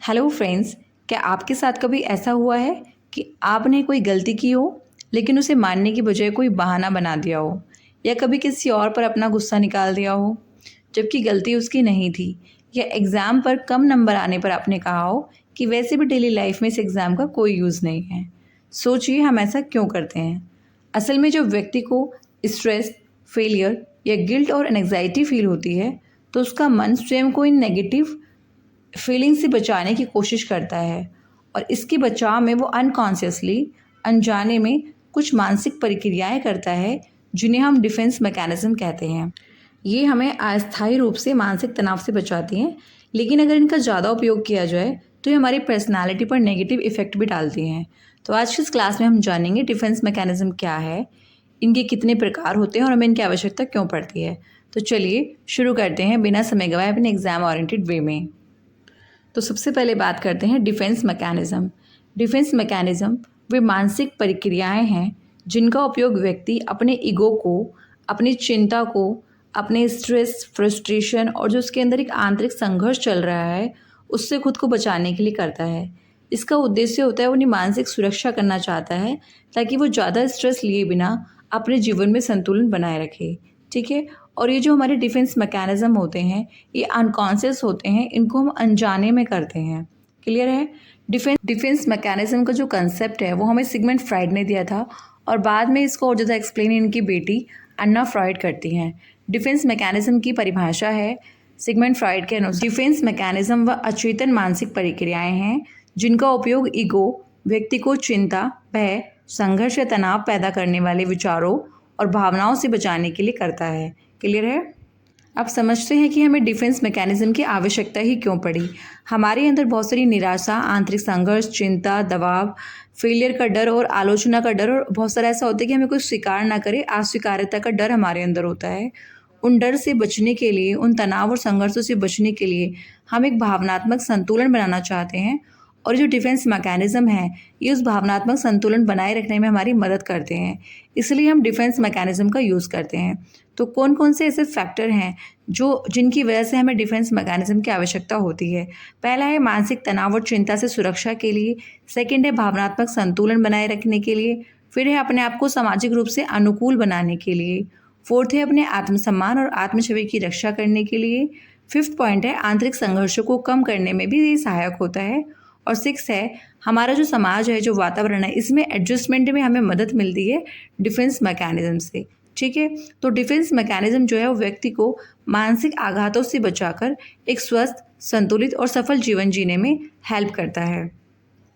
Hello friends, क्या आपके साथ कभी ऐसा हुआ है कि आपने कोई गलती की हो लेकिन उसे मानने की बजाय कोई बहाना बना दिया हो, या कभी किसी और पर अपना गुस्सा निकाल दिया हो जबकि गलती उसकी नहीं थी, या एग्ज़ाम पर कम नंबर आने पर आपने कहा हो कि वैसे भी डेली लाइफ में इस एग्ज़ाम का कोई यूज़ नहीं है। सोचिए, हम ऐसा क्यों करते हैं? असल में जब व्यक्ति को स्ट्रेस, फेलियर या गिल्ट और एंग्जाइटी फील होती है तो उसका मन स्वयं को इन नेगेटिव फीलिंग से बचाने की कोशिश करता है, और इसके बचाव में वो अनकॉन्शियसली, अनजाने में कुछ मानसिक प्रक्रियाएं करता है जिन्हें हम डिफेंस मैकेनिज्म कहते हैं। ये हमें अस्थायी रूप से मानसिक तनाव से बचाती हैं, लेकिन अगर इनका ज़्यादा उपयोग किया जाए तो ये हमारी पर्सनालिटी पर नेगेटिव इफेक्ट भी डालती हैं। तो आज की इस क्लास में हम जानेंगे डिफेंस मैकेनिज्म क्या है, इनके कितने प्रकार होते हैं और हमें इनकी आवश्यकता क्यों पड़ती है। तो चलिए शुरू करते हैं बिना समय गवाए अपने एग्जाम ओरिएंटेड वे में। तो सबसे पहले बात करते हैं डिफेंस मैकेनिज्म। डिफेंस मैकेनिज्म वे मानसिक प्रक्रियाएं हैं जिनका उपयोग व्यक्ति अपने ईगो को, अपनी चिंता को, अपने स्ट्रेस, फ्रस्ट्रेशन और जो उसके अंदर एक आंतरिक संघर्ष चल रहा है उससे खुद को बचाने के लिए करता है। इसका उद्देश्य होता है वो अपनी मानसिक सुरक्षा करना चाहता है ताकि वो ज़्यादा स्ट्रेस लिए बिना अपने जीवन में संतुलन बनाए रखे। ठीक है। और ये जो हमारे डिफेंस मैकेनिज्म होते हैं ये अनकॉन्शियस होते हैं, इनको हम अनजाने में करते हैं। क्लियर है? डिफेंस मैकेनिज्म का जो कंसेप्ट है वो हमें सिगमंड फ्राइड ने दिया था, और बाद में इसको और ज़्यादा एक्सप्लेन इनकी बेटी अन्ना फ्राइड करती हैं। डिफेंस मैकेनिज्म की परिभाषा है सिगमंड फ्राइड के अनुसार, डिफेंस मैकेनिज्म व अचेतन मानसिक प्रक्रियाएं हैं जिनका उपयोग ईगो, व्यक्ति को चिंता, भय, संघर्ष या तनाव पैदा करने वाले विचारों और भावनाओं से बचाने के लिए करता है। क्लियर है? अब समझते हैं कि हमें डिफेंस मैकेनिज्म की आवश्यकता ही क्यों पड़ी। हमारे अंदर बहुत सारी निराशा, आंतरिक संघर्ष, चिंता, दबाव, फेलियर का डर और आलोचना का डर, और बहुत सारा ऐसा होता है कि हमें कुछ स्वीकार ना करे, अस्वीकार्यता का डर हमारे अंदर होता है। उन डर से बचने के लिए, उन तनाव और संघर्षों से बचने के लिए हम एक भावनात्मक संतुलन बनाना चाहते हैं, और जो डिफेंस मैकेनिज्म है ये उस भावनात्मक संतुलन बनाए रखने में हमारी मदद करते हैं। इसलिए हम डिफेंस मैकेनिज्म का यूज़ करते हैं। तो कौन कौन से ऐसे फैक्टर हैं जिनकी वजह से हमें डिफेंस मैकेनिज्म की आवश्यकता होती है? पहला है मानसिक तनाव और चिंता से सुरक्षा के लिए। सेकंड है भावनात्मक संतुलन बनाए रखने के लिए। फिर है अपने आप को सामाजिक रूप से अनुकूल बनाने के लिए। फोर्थ है अपने आत्मसम्मान और आत्मछवि की रक्षा करने के लिए। फिफ्थ पॉइंट है आंतरिक संघर्षों को कम करने में भी ये सहायक होता है। और सिक्स है हमारा जो समाज है, जो वातावरण है, इसमें एडजस्टमेंट में हमें मदद मिलती है डिफेंस मैकेनिज्म से। ठीक है। तो डिफेंस मैकेनिज्म जो है वो व्यक्ति को मानसिक आघातों से बचाकर एक स्वस्थ, संतुलित और सफल जीवन जीने में हेल्प करता है।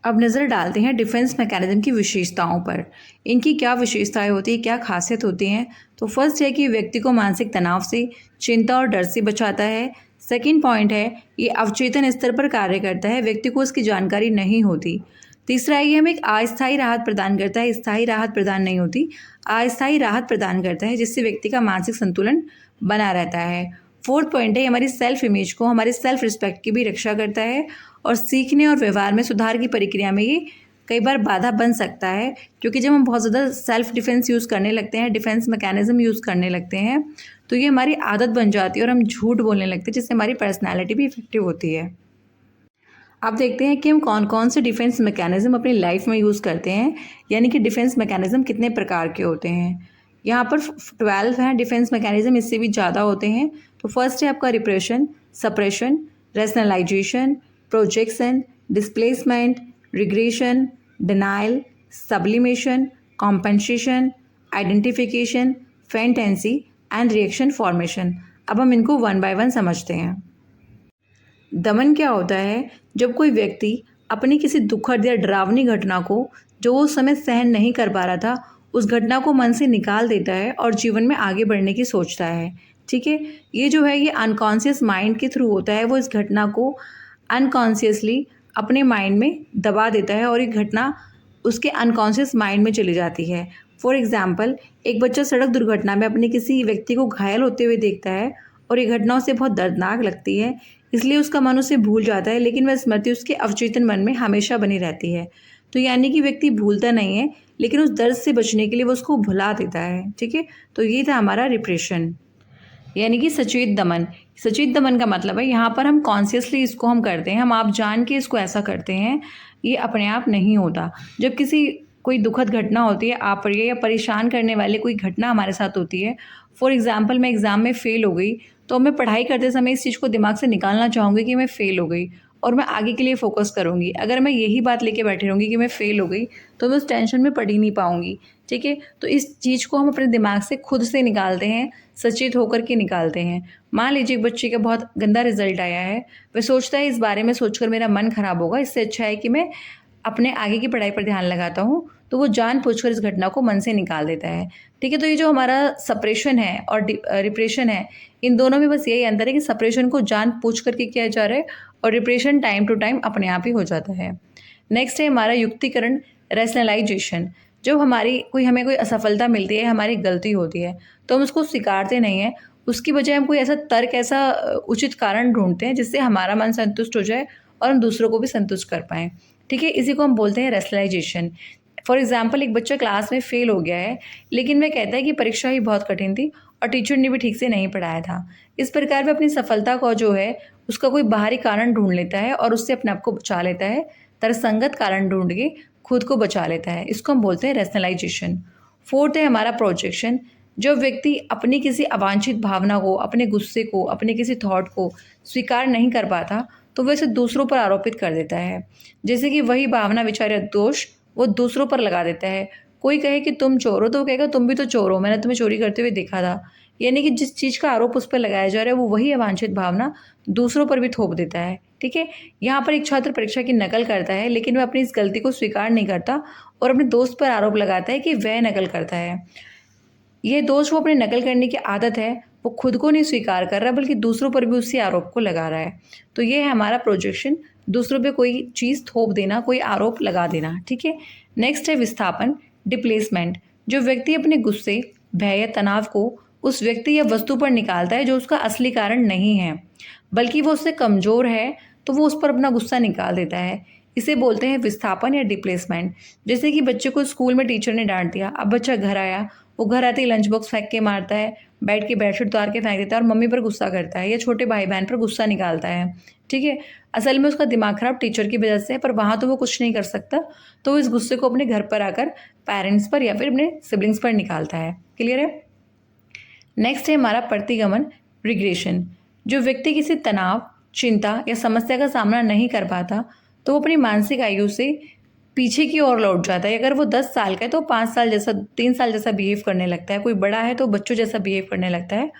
अब नज़र डालते हैं डिफेंस मैकेनिज्म की विशेषताओं पर। इनकी क्या विशेषताएं होती हैं, क्या खासियत होती हैं? तो फर्स्ट है कि व्यक्ति को मानसिक तनाव से, चिंता और डर से बचाता है। सेकंड पॉइंट है ये अवचेतन स्तर पर कार्य करता है, व्यक्ति को इसकी जानकारी नहीं होती। तीसरा है ये हमें एक अस्थायी राहत प्रदान करता है, स्थायी राहत प्रदान नहीं होती, अस्थायी राहत प्रदान करता है जिससे व्यक्ति का मानसिक संतुलन बना रहता है। फोर्थ पॉइंट है हमारी सेल्फ इमेज को, हमारे सेल्फ रिस्पेक्ट की भी रक्षा करता है, और सीखने और व्यवहार में सुधार की प्रक्रिया में ये कई बार बाधा बन सकता है, क्योंकि जब हम बहुत ज़्यादा सेल्फ डिफेंस यूज़ करने लगते हैं, डिफेंस मैकेनिज्म यूज़ करने लगते हैं, तो ये हमारी आदत बन जाती है और हम झूठ बोलने लगते हैं, जिससे हमारी पर्सनैलिटी भी इफेक्टिव होती है। अब देखते हैं कि हम कौन कौन से डिफेंस मैकेनिज्म अपनी लाइफ में यूज़ करते हैं, यानी कि डिफेंस मैकेनिज्म कितने प्रकार के होते हैं। यहाँ पर 12 हैं डिफेंस मैकेनिज्म, इससे भी ज़्यादा होते हैं। तो फर्स्ट है आपका repression, suppression, rationalization, projection, displacement, regression, denial, sublimation, compensation, identification, fantasy and reaction formation. अब हम इनको वन बाय वन समझते हैं। दमन क्या होता है? जब कोई व्यक्ति अपनी किसी दुखद या डरावनी घटना को, जो वो उस समय सहन नहीं कर पा रहा था, उस घटना को मन से निकाल देता है और जीवन में आगे बढ़ने की सोचता है। ठीक है। ये जो है ये अनकॉन्शियस माइंड के थ्रू होता है, वो इस घटना को अनकॉन्शियसली अपने माइंड में दबा देता है और ये घटना उसके अनकॉन्शियस माइंड में चली जाती है। फॉर एग्जाम्पल, एक बच्चा सड़क दुर्घटना में अपने किसी व्यक्ति को घायल होते हुए देखता है और ये घटना उसे बहुत दर्दनाक लगती है, इसलिए उसका मन उसे भूल जाता है, लेकिन वह स्मृति उसके अवचेतन मन में हमेशा बनी रहती है। तो यानी कि व्यक्ति भूलता नहीं है, लेकिन उस दर्द से बचने के लिए वो उसको भुला देता है। ठीक है। तो ये था हमारा रिप्रेशन। यानी कि सचेत दमन। सचेत दमन का मतलब है यहाँ पर हम कॉन्शियसली इसको हम करते हैं, हम आप जान के इसको ऐसा करते हैं, ये अपने आप नहीं होता। जब किसी कोई दुखद घटना होती है आप पर या परेशान करने वाली कोई घटना हमारे साथ होती है, फॉर एग्ज़ाम्पल मैं एग्ज़ाम में फ़ेल हो गई, तो मैं पढ़ाई करते समय इस चीज़ को दिमाग से निकालना चाहूँगी कि मैं फ़ेल हो गई और मैं आगे के लिए फ़ोकस करूँगी। अगर मैं यही बात लेके बैठी रहूँगी कि मैं फ़ेल हो गई, तो मैं उस टेंशन में पढ़ ही नहीं पाऊँगी, ठीक है? तो इस चीज़ को हम अपने दिमाग से खुद से निकालते हैं, सचेत होकर के निकालते हैं। मान लीजिए एक बच्चे का बहुत गंदा रिज़ल्ट आया है, वह सोचता है इस बारे में सोचकर मेरा मन ख़राब होगा, इससे अच्छा है कि मैं अपने आगे की पढ़ाई पर ध्यान लगाता हूँ, तो वो जानबूझकर इस घटना को मन से निकाल देता है, ठीक है? तो ये जो हमारा सप्रेशन है और रिप्रेशन है, इन दोनों में बस यही अंतर है कि सप्रेशन को जानबूझ कर के किया जा रहा है और रिप्रेशन टाइम टू टाइम अपने आप ही हो जाता है। नेक्स्ट है हमारा युक्तिकरण, रैशनलाइजेशन। जब हमें कोई असफलता मिलती है, हमारी गलती होती है, तो हम उसको स्वीकारते नहीं हैं, उसकी बजाय हम कोई ऐसा तर्क, ऐसा उचित कारण ढूँढते हैं जिससे हमारा मन संतुष्ट हो जाए और हम दूसरों को भी संतुष्ट कर पाएँ, ठीक है? इसी को हम बोलते हैं रैशनलाइजेशन। फॉर एग्ज़ाम्पल एक बच्चा क्लास में फ़ेल हो गया है, लेकिन वह कहता है कि परीक्षा ही बहुत कठिन थी और टीचर ने भी ठीक से नहीं पढ़ाया था। इस प्रकार वह अपनी सफलता को जो है, उसका कोई बाहरी कारण ढूँढ लेता है और उससे अपने आप को बचा लेता है, तर्कसंगत कारण ढूँढ के खुद को बचा लेता है। इसको हम बोलते हैं रैशनलाइजेशन। फोर्थ है हमारा प्रोजेक्शन। जब व्यक्ति अपनी किसी अवांछित भावना को, अपने गुस्से को, अपने किसी थॉट को स्वीकार नहीं कर पाता, तो वह इसे दूसरों पर आरोपित कर देता है। जैसे कि वही भावना, विचार या दोष वो दूसरों पर लगा देता है। कोई कहे कि तुम चोर हो, तो वो कहेगा तुम भी तो चोर हो, मैंने तुम्हें चोरी करते हुए देखा था। यानी कि जिस चीज़ का आरोप उस पर लगाया जा रहा है, वो वही अवांछित भावना दूसरों पर भी थोप देता है, ठीक है? यहाँ पर एक छात्र परीक्षा की नकल करता है, लेकिन वह अपनी इस गलती को स्वीकार नहीं करता और अपने दोस्त पर आरोप लगाता है कि वह नकल करता है। ये दोष वो अपनी नकल करने की आदत है, वो खुद को नहीं स्वीकार कर रहा बल्कि दूसरों पर भी उसी आरोप को लगा रहा है। तो ये है हमारा प्रोजेक्शन, दूसरों पे कोई चीज़ थोप देना, कोई आरोप लगा देना, ठीक है? नेक्स्ट है विस्थापन, डिप्लेसमेंट। जो व्यक्ति अपने गुस्से, भय या तनाव को उस व्यक्ति या वस्तु पर निकालता है जो उसका असली कारण नहीं है, बल्कि वो उससे कमज़ोर है, तो वो उस पर अपना गुस्सा निकाल देता है। इसे बोलते हैं विस्थापन या डिप्लेसमेंट। जैसे कि बच्चे को स्कूल में टीचर ने डाँट दिया, अब बच्चा घर आया, वो घर आते ही लंच बॉक्स फेंक के मारता है, बेड की बेडशीट उतार के फेंक देता है और मम्मी पर गुस्सा करता है या छोटे भाई-बहन पर गुस्सा निकालता है, ठीक है? असल में उसका दिमाग खराब टीचर की वजह से है, पर वहाँ तो वो कुछ नहीं कर सकता, तो वो इस गुस्से को अपने घर पर आकर पेरेंट्स पर या फिर अपने सिबलिंग्स पर निकालता है। क्लियर है? नेक्स्ट है हमारा प्रतिगमन, रिग्रेशन। जो व्यक्ति किसी तनाव, चिंता या समस्या का सामना नहीं कर पाता, तो वो अपनी मानसिक आयु से पीछे की ओर लौट जाता है। अगर वो 10 साल का है तो 5 साल जैसा, 3 साल जैसा बिहेव करने लगता है। कोई बड़ा है तो बच्चों जैसा बिहेव करने लगता है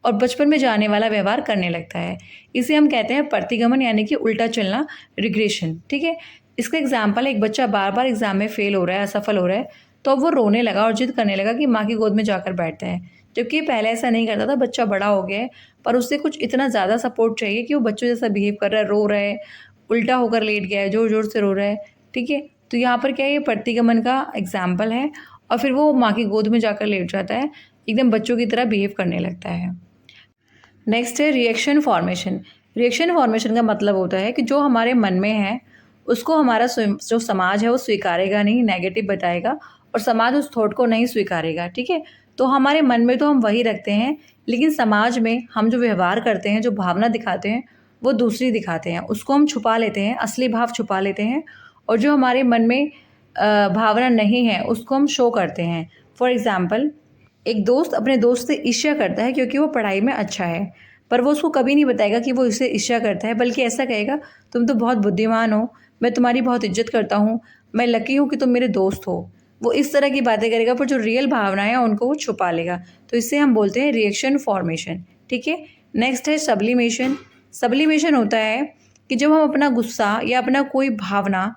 और बचपन में जाने वाला व्यवहार करने लगता है। इसे हम कहते हैं प्रतिगमन, यानी कि उल्टा चलना, रिग्रेशन, ठीक है? इसका एग्जाम्पल है, एक बच्चा बार-बार एग्ज़ाम में फ़ेल हो रहा है, असफल हो रहा है, तो अब वो रोने लगा और ज़िद करने लगा कि माँ की गोद में जाकर बैठता है। जबकि पहले ऐसा नहीं करता था, बच्चा बड़ा हो गया है, पर उसे कुछ इतना ज़्यादा सपोर्ट चाहिए कि वो बच्चों जैसा बिहेव कर रहा है, रो रहा है, उल्टा होकर लेट गया है, ज़ोर-ज़ोर से रो रहा है, ठीक है? तो यहाँ पर क्या है, ये प्रतिगमन का एग्जाम्पल है और फिर वो माँ की गोद में जाकर लेट जाता है, एकदम बच्चों की तरह बिहेव करने लगता है। नेक्स्ट है रिएक्शन फॉर्मेशन। रिएक्शन फॉर्मेशन का मतलब होता है कि जो हमारे मन में है, उसको हमारा जो समाज है वो स्वीकारेगा नहीं, नेगेटिव बताएगा और समाज उस थॉट को नहीं स्वीकारेगा, ठीक है? तो हमारे मन में तो हम वही रखते हैं, लेकिन समाज में हम जो व्यवहार करते हैं, जो भावना दिखाते हैं, वो दूसरी दिखाते हैं। उसको हम छुपा लेते हैं, असली भाव छुपा लेते हैं और जो हमारे मन में भावना नहीं है, उसको हम शो करते हैं। फॉर एग्ज़ाम्पल, एक दोस्त अपने दोस्त से ईर्ष्या करता है क्योंकि वो पढ़ाई में अच्छा है, पर वो उसको कभी नहीं बताएगा कि वो इससे ईर्ष्या करता है, बल्कि ऐसा कहेगा, तुम तो बहुत बुद्धिमान हो, मैं तुम्हारी बहुत इज्जत करता हूँ, मैं लकी हूँ कि तुम मेरे दोस्त हो। वो इस तरह की बातें करेगा, पर जो रियल भावनाएं हैं उनको वो छुपा लेगा। तो इससे हम बोलते हैं रिएक्शन फॉर्मेशन, ठीक है? नेक्स्ट है सब्लिमेशन। सब्लिमेशन होता है कि जब हम अपना गुस्सा या अपना कोई भावना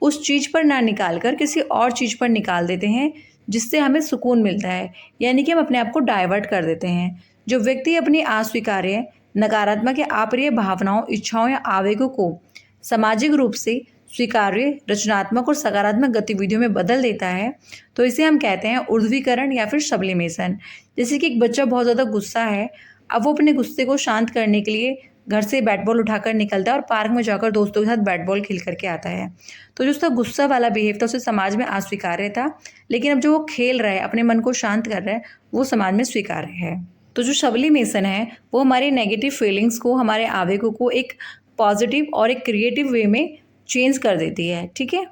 उस चीज़ पर ना निकाल कर किसी और चीज़ पर निकाल देते हैं, जिससे हमें सुकून मिलता है, यानी कि हम अपने आप को डाइवर्ट कर देते हैं। जो व्यक्ति अपनी अस्वीकार्य, नकारात्मक या अप्रिय भावनाओं, इच्छाओं या आवेगों को सामाजिक रूप से स्वीकार्य, रचनात्मक और सकारात्मक गतिविधियों में बदल देता है, तो इसे हम कहते हैं ऊर्ध्वीकरण या फिर सब्लिमेशन। जैसे कि एक बच्चा बहुत ज़्यादा गुस्सा है, अब वो अपने गुस्से को शांत करने के लिए घर से बैट बॉल उठाकर निकलता है और पार्क में जाकर दोस्तों के साथ बैट बॉल खेल करके आता है। तो जो उसका गुस्सा वाला बिहेव था, उसे समाज में अस्वीकार्य था, लेकिन अब जो वो खेल रहा है, अपने मन को शांत कर रहा है, वो समाज में स्वीकार्य है। तो जो सब्लिमेशन है वो हमारे नेगेटिव फीलिंग्स को, हमारे आवेगों को एक पॉजिटिव और एक क्रिएटिव वे में चेंज कर देती है। ठीक है।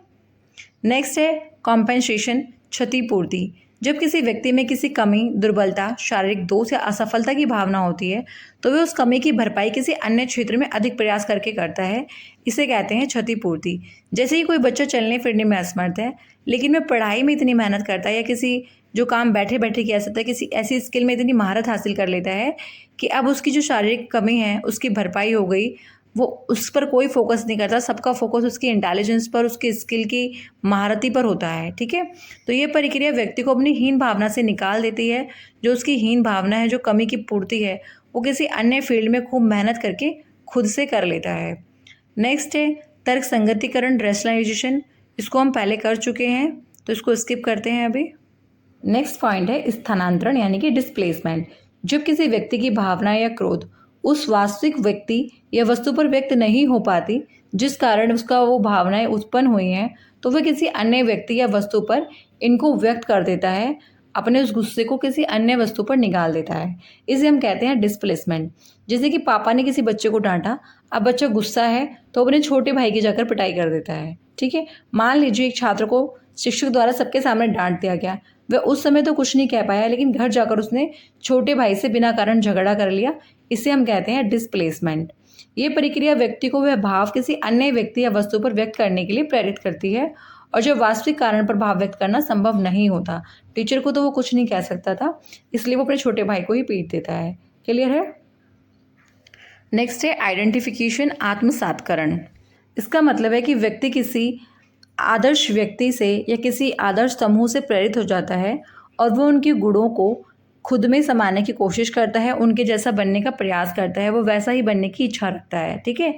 नेक्स्ट है कॉम्पेंसेशन, क्षतिपूर्ति। जब किसी व्यक्ति में किसी कमी, दुर्बलता, शारीरिक दोष या असफलता की भावना होती है तो वह उस कमी की भरपाई किसी अन्य क्षेत्र में अधिक प्रयास करके करता है। इसे कहते हैं क्षतिपूर्ति। जैसे ही कोई बच्चा चलने फिरने में असमर्थ है लेकिन वह पढ़ाई में इतनी मेहनत करता है या किसी जो काम बैठे बैठे किया सकता है, किसी ऐसी स्किल में इतनी महारत हासिल कर लेता है कि अब उसकी जो शारीरिक कमी है उसकी भरपाई हो गई, वो उस पर कोई फोकस नहीं करता, सबका फोकस उसकी इंटेलिजेंस पर, उसकी स्किल की महारती पर होता है। ठीक है। तो ये प्रक्रिया व्यक्ति को अपनी हीन भावना से निकाल देती है। जो उसकी हीन भावना है, जो कमी की पूर्ति है, वो किसी अन्य फील्ड में खूब मेहनत करके खुद से कर लेता है। नेक्स्ट है तर्क संगतिकरण, रैशनलाइजेशन। इसको हम पहले कर चुके हैं तो इसको स्किप करते हैं अभी। नेक्स्ट पॉइंट है स्थानांतरण यानी कि डिस्प्लेसमेंट। जब किसी व्यक्ति की भावना या क्रोध उस वास्तविक व्यक्ति या वस्तु पर व्यक्त नहीं हो पाती जिस कारण उसका वो भावनाएं उत्पन्न हुई हैं, तो वह किसी अन्य व्यक्ति या वस्तु पर इनको व्यक्त कर देता है, अपने उस गुस्से को किसी अन्य वस्तु पर निकाल देता है। इसे हम कहते हैं डिस्प्लेसमेंट। जैसे कि पापा ने किसी बच्चे को डांटा, अब बच्चा गुस्सा है तो अपने छोटे भाई की जाकर पिटाई कर देता है। ठीक है। मान लीजिए एक छात्र को शिक्षक द्वारा सबके सामने डांट दिया गया, वह उस समय तो कुछ नहीं कह पाया लेकिन घर जाकर उसने छोटे भाई से बिना कारण झगड़ा कर लिया। इसे हम कहते हैं डिस्प्लेसमेंट। ये प्रक्रिया व्यक्ति को वह भाव किसी अन्य व्यक्ति या वस्तु पर व्यक्त करने के लिए प्रेरित करती है और जब वास्तविक कारण पर भाव व्यक्त करना संभव नहीं होता, टीचर को तो वो कुछ नहीं कह सकता था, इसलिए वो अपने छोटे भाई को ही पीट देता है। क्लियर है। नेक्स्ट है आइडेंटिफिकेशन, आत्मसातकरण। इसका मतलब है कि व्यक्ति किसी आदर्श व्यक्ति से या किसी आदर्श समूह से प्रेरित हो जाता है और वो उनके गुणों को खुद में समाने की कोशिश करता है, उनके जैसा बनने का प्रयास करता है, वो वैसा ही बनने की इच्छा रखता है। ठीक है।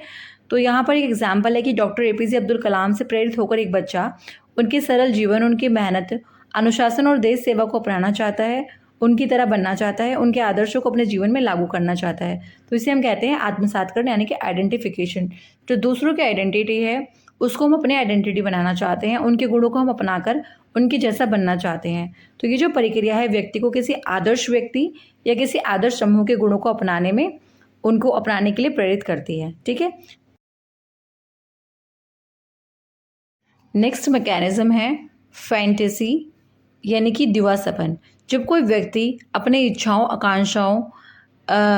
तो यहाँ पर एक एग्जाम्पल है कि डॉक्टर APJ अब्दुल कलाम से प्रेरित होकर एक बच्चा उनके सरल जीवन, उनकी मेहनत, अनुशासन और देश सेवा को अपनाना चाहता है, उनकी तरह बनना चाहता है, उनके आदर्शों को अपने जीवन में लागू करना चाहता है। तो इसे हम कहते हैं आत्मसातकरण यानी कि आइडेंटिफिकेशन। जो दूसरों की आइडेंटिटी है उसको हम अपनी आइडेंटिटी बनाना चाहते हैं, उनके गुणों को हम अपनाकर उनके जैसा बनना चाहते हैं। तो ये जो प्रक्रिया है व्यक्ति को किसी आदर्श व्यक्ति या किसी आदर्श समूह के गुणों को अपनाने में, उनको अपनाने के लिए प्रेरित करती है। ठीक है। नेक्स्ट मैकेनिज्म है फैंटेसी यानी कि दिवा सपन। जब कोई व्यक्ति अपनी इच्छाओं, आकांक्षाओं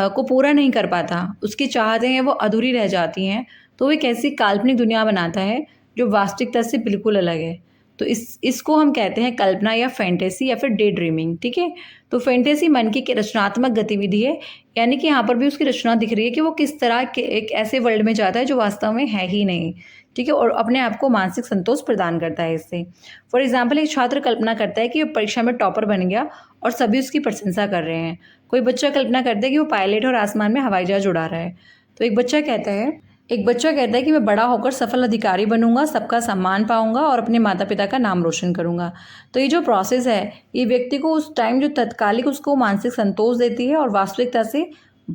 को पूरा नहीं कर पाता, उसकी चाहतें हैं वो अधूरी रह जाती हैं, तो वो एक ऐसी काल्पनिक दुनिया बनाता है जो वास्तविकता से बिल्कुल अलग है। तो इसको हम कहते हैं कल्पना या फैंटेसी या फिर डे ड्रीमिंग। ठीक है। तो फैंटेसी मन की रचनात्मक गतिविधि है, यानी कि यहाँ पर भी उसकी रचना दिख रही है कि वो किस तरह के एक ऐसे वर्ल्ड में जाता है जो वास्तव में है ही नहीं। ठीक है। और अपने आप को मानसिक संतोष प्रदान करता है इससे। फॉर एग्जाम्पल, एक छात्र कल्पना करता है कि वो परीक्षा में टॉपर बन गया और सभी उसकी प्रशंसा कर रहे हैं। कोई बच्चा कल्पना करता है कि वो पायलट और आसमान में हवाई जहाज उड़ा रहा है। तो एक बच्चा कहता है कि मैं बड़ा होकर सफल अधिकारी बनूंगा, सबका सम्मान पाऊंगा और अपने माता पिता का नाम रोशन करूंगा। तो ये जो प्रोसेस है ये व्यक्ति को उस टाइम जो तत्कालिक उसको मानसिक संतोष देती है और वास्तविकता से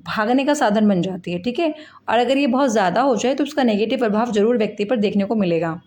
भागने का साधन बन जाती है। ठीक है। और अगर ये बहुत ज़्यादा हो जाए तो उसका नेगेटिव प्रभाव जरूर व्यक्ति पर देखने को मिलेगा।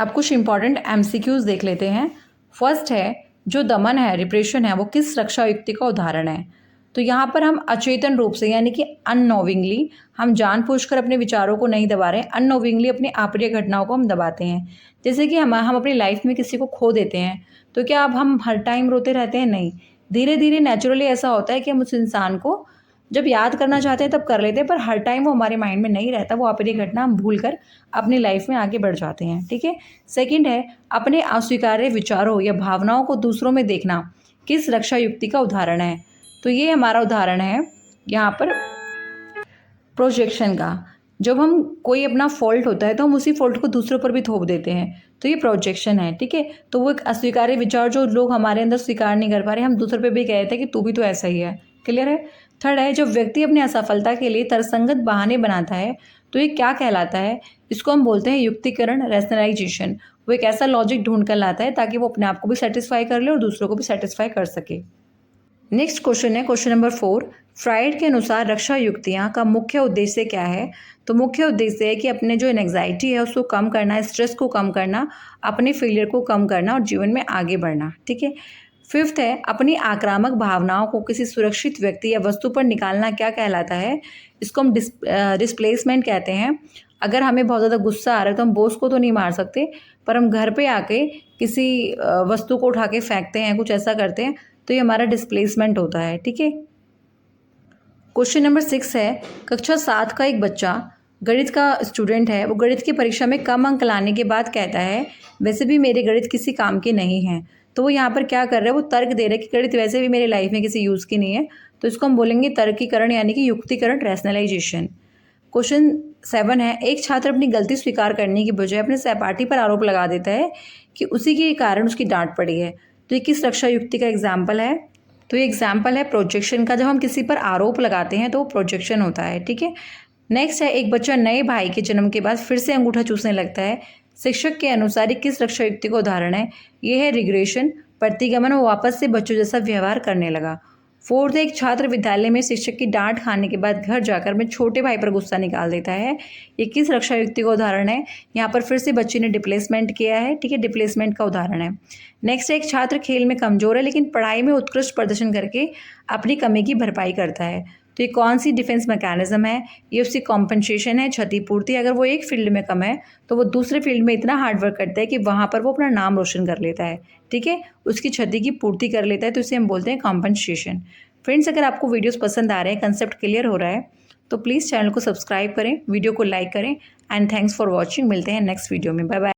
अब कुछ इंपॉर्टेंट MCQs देख लेते हैं। फर्स्ट है जो दमन है, रिप्रेशन है, वो किस रक्षा युक्ति का उदाहरण है। तो यहाँ पर हम अचेतन रूप से यानी कि अननोविंगली, हम जानबूझकर अपने विचारों को नहीं दबा रहे हैं, अननोविंगली अपनी अप्रिय घटनाओं को हम दबाते हैं। जैसे कि हम अपनी लाइफ में किसी को खो देते हैं, तो क्या अब हम हर टाइम रोते रहते हैं? नहीं, धीरे धीरे नेचुरली ऐसा होता है कि हम उस इंसान को जब याद करना चाहते हैं तब कर लेते हैं, पर हर टाइम वो हमारे माइंड में नहीं रहता। वो अप्रिय घटना हम भूल कर अपनी लाइफ में आगे बढ़ जाते हैं। ठीक है। सेकंड है अपने अस्वीकार्य विचारों या भावनाओं को दूसरों में देखना किस रक्षा युक्ति का उदाहरण है। तो ये हमारा उदाहरण है यहाँ पर प्रोजेक्शन का। जब हम कोई अपना फॉल्ट होता है तो हम उसी फॉल्ट को दूसरों पर भी थोप देते हैं, तो ये प्रोजेक्शन है। ठीक है। तो वो एक अस्वीकार्य विचार जो लोग हमारे अंदर स्वीकार नहीं कर पा रहे, हम दूसरों पे भी कहते हैं कि तू भी तो ऐसा ही है। क्लियर है। थर्ड है जब व्यक्ति अपनी असफलता के लिए तर्कसंगत बहाने बनाता है, तो ये क्या कहलाता है? इसको हम बोलते हैं युक्तिकरण, रैशनलाइजेशन। वो एक ऐसा लॉजिक ढूंढ कर लाता है ताकि वो अपने आप को भी सेटिस्फाई कर ले और दूसरों को भी सेटिस्फाई कर सके। नेक्स्ट क्वेश्चन है क्वेश्चन नंबर 4। फ्राइड के अनुसार रक्षा युक्तियाँ का मुख्य उद्देश्य क्या है? तो मुख्य उद्देश्य है कि अपने जो एंग्जाइटी है उसको कम करना, स्ट्रेस को कम करना, अपने फेलियर को कम करना और जीवन में आगे बढ़ना। ठीक है। फिफ्थ है, अपनी आक्रामक भावनाओं को किसी सुरक्षित व्यक्ति या वस्तु पर निकालना क्या कहलाता है? इसको हम डिस्प्लेसमेंट कहते हैं। अगर हमें बहुत ज़्यादा गुस्सा आ रहा है तो हम बॉस को तो नहीं मार सकते, पर हम घर पे आके किसी वस्तु को उठा के फेंकते हैं, कुछ ऐसा करते हैं, तो ये हमारा डिस्प्लेसमेंट होता है। ठीक है। क्वेश्चन नंबर 6 है, कक्षा 7 का एक बच्चा गणित का स्टूडेंट है। वो गणित की परीक्षा में कम अंक लाने के बाद कहता है, वैसे भी मेरे गणित किसी काम के नहीं हैं। तो वो यहाँ पर क्या कर रहा है, वो तर्क दे रहा है कि गणित वैसे भी मेरी लाइफ में किसी यूज़ की नहीं है। तो इसको हम बोलेंगे तर्कीकरण यानी कि युक्तिकरण, रैशनलाइजेशन। क्वेश्चन 7 है, एक छात्र अपनी गलती स्वीकार करने की बजाय अपने सहपाठी पर आरोप लगा देता है कि उसी के कारण उसकी डांट पड़ी है। तो ये किस रक्षा युक्ति का एग्जाम्पल है? तो ये एग्जाम्पल है प्रोजेक्शन का। जब हम किसी पर आरोप लगाते हैं तो वो प्रोजेक्शन होता है। ठीक है। नेक्स्ट है, एक बच्चा नए भाई के जन्म के बाद फिर से अंगूठा चूसने लगता है। शिक्षक के अनुसार ये किस रक्षा युक्ति का उदाहरण है? ये है रिग्रेशन, प्रतिगमन। वो वापस से बच्चों जैसा व्यवहार करने लगा। फोर्थ है, एक छात्र विद्यालय में शिक्षक की डांट खाने के बाद घर जाकर अपने छोटे भाई पर गुस्सा निकाल देता है। ये किस रक्षा युक्ति का उदाहरण है? यहाँ पर फिर से बच्चे ने डिप्लेसमेंट किया है। ठीक है, डिप्लेसमेंट का उदाहरण है। नेक्स्ट है, एक छात्र खेल में कमजोर है लेकिन पढ़ाई में उत्कृष्ट प्रदर्शन करके अपनी कमी की भरपाई करता है। तो ये कौन सी डिफेंस मैकेनिज्म है? ये उसकी कॉम्पनसेशन है, क्षतिपूर्ति। अगर वो एक फील्ड में कम है तो वो दूसरे फील्ड में इतना हार्डवर्क करता है कि वहाँ पर वो अपना नाम रोशन कर लेता है। ठीक है, उसकी क्षति की पूर्ति कर लेता है, तो इसे हम बोलते हैं कॉम्पनसेशन। फ्रेंड्स, अगर आपको वीडियोस पसंद आ रहे हैं, कंसेप्ट क्लियर हो रहा है, तो प्लीज़ चैनल को सब्सक्राइब करें, वीडियो को लाइक करें एंड थैंक्स फॉर वॉचिंग। मिलते हैं नेक्स्ट वीडियो में। Bye bye.